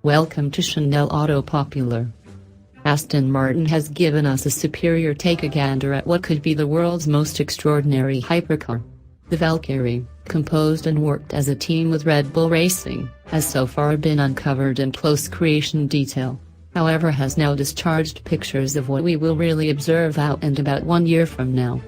Welcome to Chanel Auto Popular. Aston Martin has given us a superior take a gander at what could be the world's most extraordinary hypercar. The Valkyrie, composed and worked as a team with Red Bull Racing, has so far been uncovered in close creation detail, however has now discharged pictures of what we will really observe out and about 1 year from now.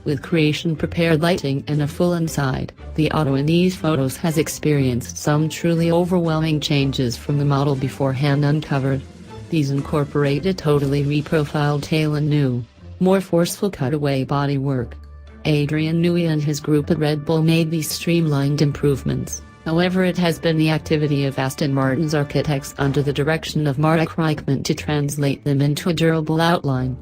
With creation-prepared lighting and a full inside, the auto in these photos has experienced some truly overwhelming changes from the model beforehand uncovered. These incorporate a totally reprofiled tail and new, more forceful cutaway bodywork. Adrian Newey and his group at Red Bull made these streamlined improvements, however it has been the activity of Aston Martin's architects under the direction of Mark Reichman to translate them into a durable outline.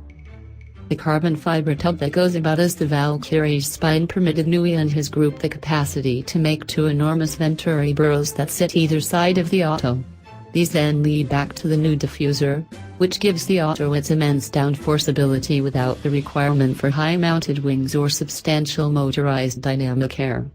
The carbon fiber tub that goes about as the Valkyrie's spine permitted Newey and his group the capacity to make 2 enormous venturi burrows that sit either side of the auto. These then lead back to the new diffuser, which gives the auto its immense downforce ability without the requirement for high-mounted wings or substantial motorized dynamic air.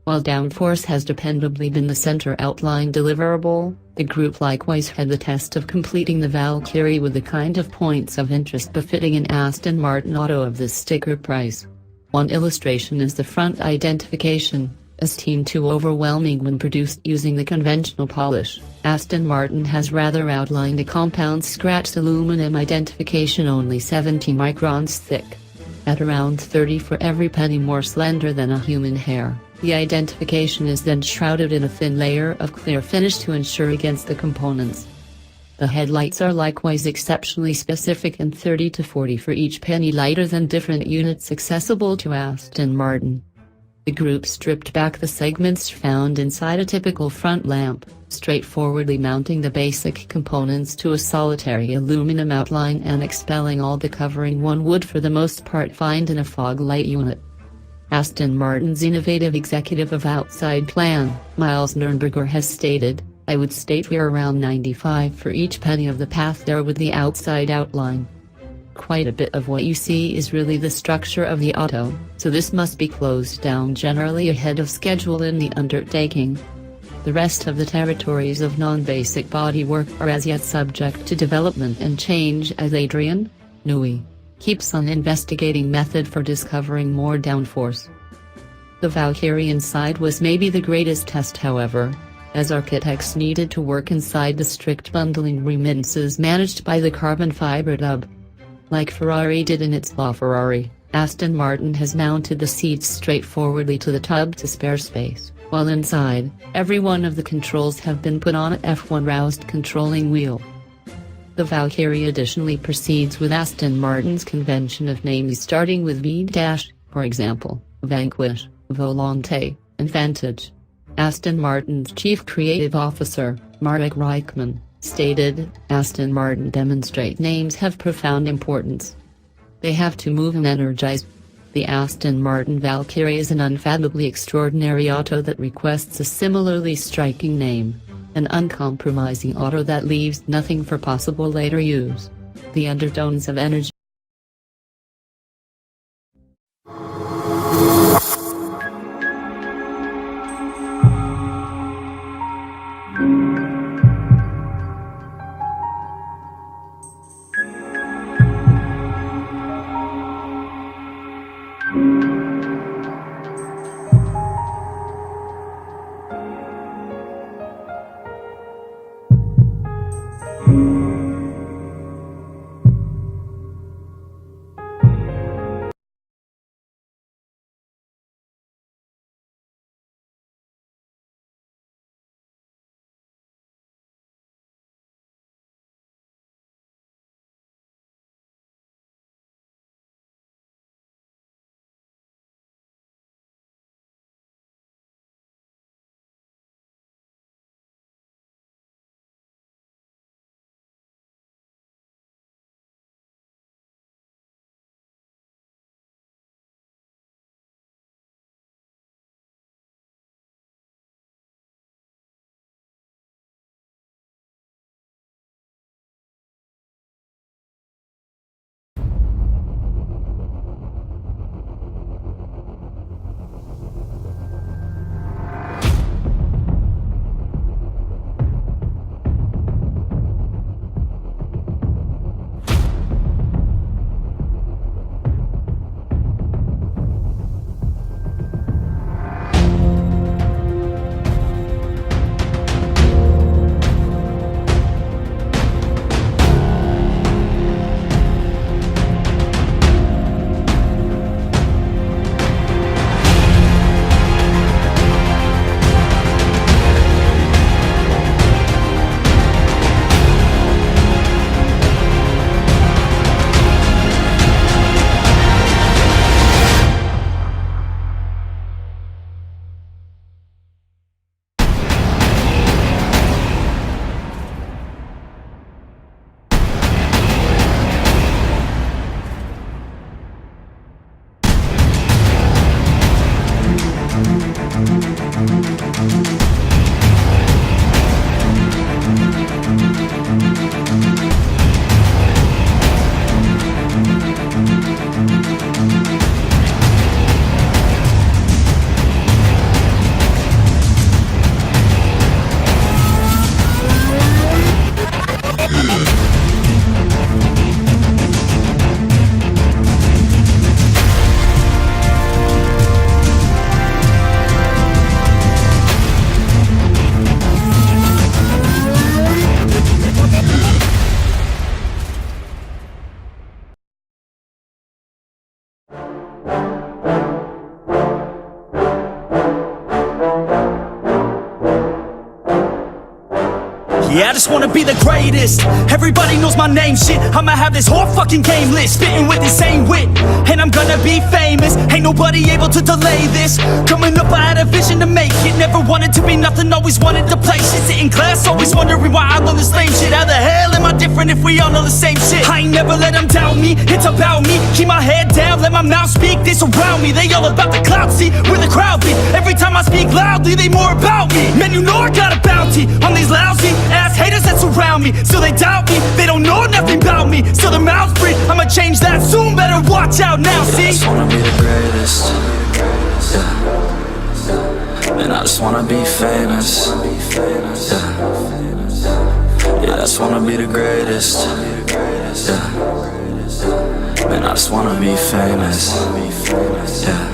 While downforce has dependably been the center outline deliverable, the group likewise had the test of completing the Valkyrie with the kind of points of interest befitting an Aston Martin auto of this sticker price. One illustration is the front identification, esteemed too overwhelming when produced using the conventional polish. Aston Martin has rather outlined a compound scratched aluminum identification only 70 microns thick. At around 30 for every penny more slender than a human hair, the identification is then shrouded in a thin layer of clear finish to ensure against the components. The headlights are likewise exceptionally specific and 30 to 40 for each penny lighter than different units accessible to Aston Martin. The group stripped back the segments found inside a typical front lamp, straightforwardly mounting the basic components to a solitary aluminum outline and expelling all the covering one would for the most part find in a fog light unit. Aston Martin's innovative executive of outside plan, Miles Nürnberger, has stated, "I would state we're around 95 for each penny of the path there with the outside outline. Quite a bit of what you see is really the structure of the auto, so this must be closed down generally ahead of schedule in the undertaking. The rest of the territories of non-basic bodywork are as yet subject to development and change as Adrian Newey keeps on investigating method for discovering more downforce." The Valkyrie inside was maybe the greatest test, however, as architects needed to work inside the strict bundling remittances managed by the carbon fiber tub. Like Ferrari did in its LaFerrari, Aston Martin has mounted the seats straightforwardly to the tub to spare space, while inside, every one of the controls have been put on a F1 roused controlling wheel. The Valkyrie additionally proceeds with Aston Martin's convention of names starting with V-, for example, Vanquish, Volante, and Vantage. Aston Martin's chief creative officer, Mark Reichman, stated, "Aston Martin demonstrate names have profound importance. They have to move and energize. The Aston Martin Valkyrie is an unfathomably extraordinary auto that requests a similarly striking name. An uncompromising auto that leaves nothing for possible later use. The undertones of energy." Yeah, I just wanna be the greatest. Everybody knows my name, shit. I'ma have this whole fucking game list, spitting with insane wit, and I'm gonna be famous. Ain't nobody able to delay this. Coming up, I had a vision to make it. Never wanted to be nothing, always wanted to play shit. Sit in class, always wondering why I love this lame shit. How the hell am I different if we all know the same shit? I ain't never let them doubt me, it's about me. Keep my head down, let my mouth speak. They surround me, they all about the clout, see where the crowd be. Every time I speak loudly, they more about me. Man, you know I got a bounty on these lousy ass haters that surround me. Still they doubt me, they don't know nothing about me. Still their mouths free, I'ma change that soon. Better watch out now, see? I just wanna be the greatest. Yeah. And I just wanna be famous. Yeah, I just wanna be the greatest. Yeah. Man, I just wanna be famous. Yeah.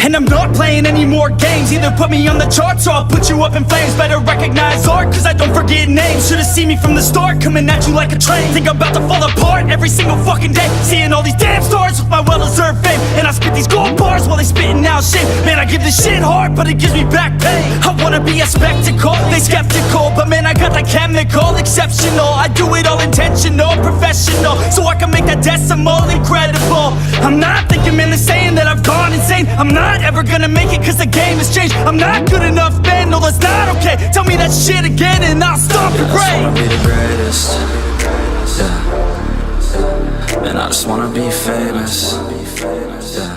And I'm not playing any more games. Either put me on the charts or I'll put you up in flames. Better recognize art, cause I don't forget names. Should've seen me from the start, coming at you like a train. Think I'm about to fall apart every single fucking day. Seeing all these damn stars with my well-deserved fame. And I spit these gold bars while they spitting out shit. Man, I give this shit hard, but it gives me back pain. I wanna be a spectacle, they skeptical, but man, I got that chemical, exceptional. I do it all intentional, professional, so I can make that decimal incredible. I'm not thinking, man, they're saying that I've gone insane. I'm not ever gonna make it cause the game has changed. I'm not good enough, man, no that's not okay. Tell me that shit again and I'll stop your brain. I just wanna be the greatest. Yeah. And I just wanna be famous. Yeah.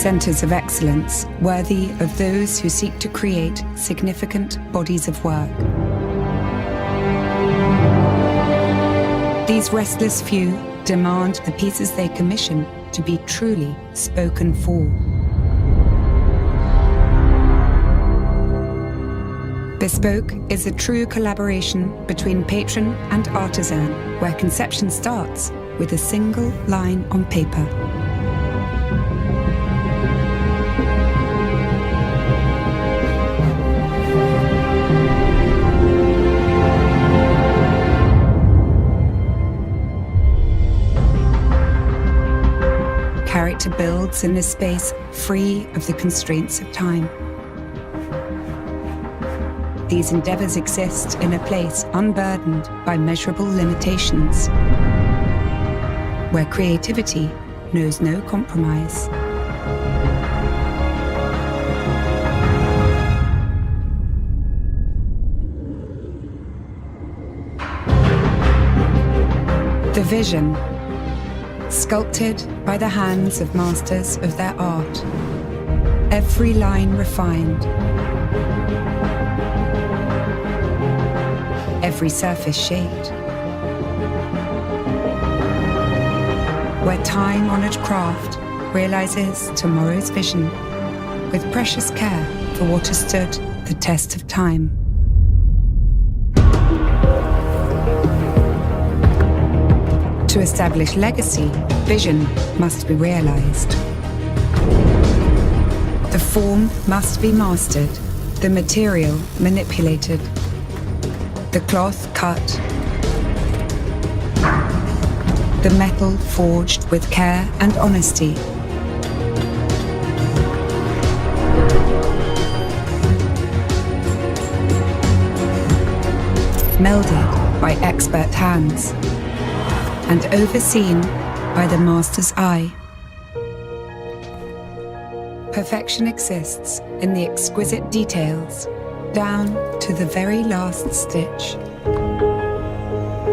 centers of excellence worthy of those who seek to create significant bodies of work. These restless few demand the pieces they commission to be truly spoken for. Bespoke is a true collaboration between patron and artisan, where conception starts with a single line on paper. Character builds in a space free of the constraints of time. These endeavors exist in a place unburdened by measurable limitations, where creativity knows no compromise. The vision, sculpted by the hands of masters of their art, every line refined, every surface shaped, where time-honored craft realizes tomorrow's vision with precious care for what has stood the test of time. To establish legacy, vision must be realized. The form must be mastered, the material manipulated, the cloth cut, the metal forged with care and honesty. Melded by expert hands and overseen by the master's eye. Perfection exists in the exquisite details, down to the very last stitch.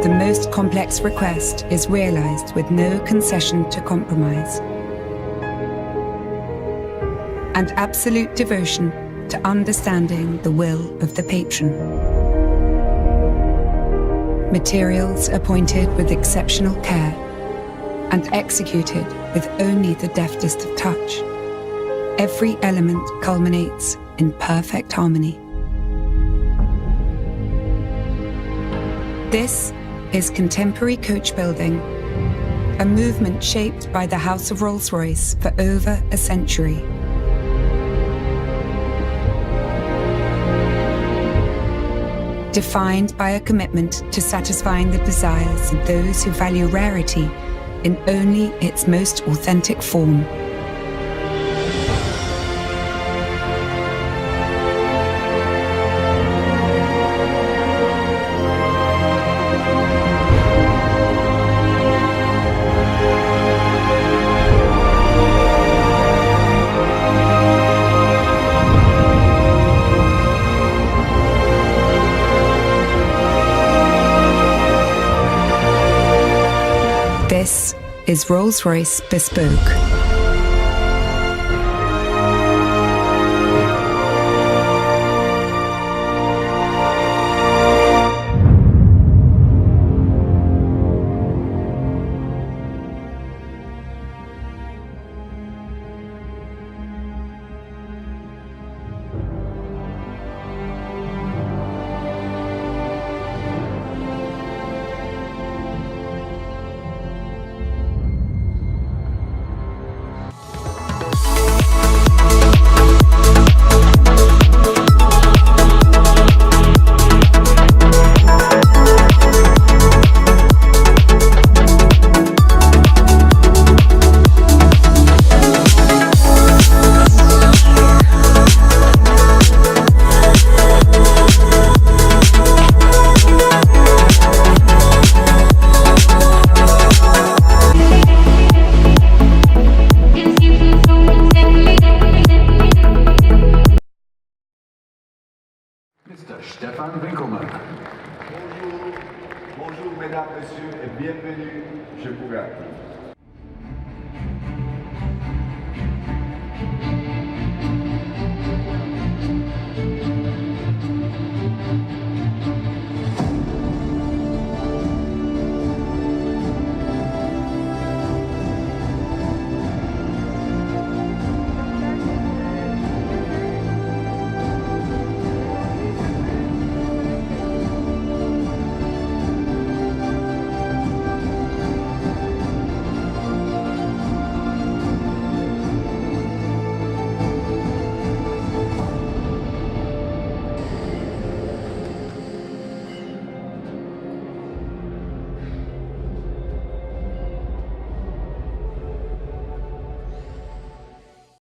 The most complex request is realized with no concession to compromise, and absolute devotion to understanding the will of the patron. Materials appointed with exceptional care and executed with only the deftest of touch. Every element culminates in perfect harmony. This is contemporary coach building, a movement shaped by the House of Rolls-Royce for over a century. Defined by a commitment to satisfying the desires of those who value rarity in only its most authentic form. This is Rolls-Royce Bespoke. Bonjour, mesdames, messieurs, et bienvenue chez Bugatti.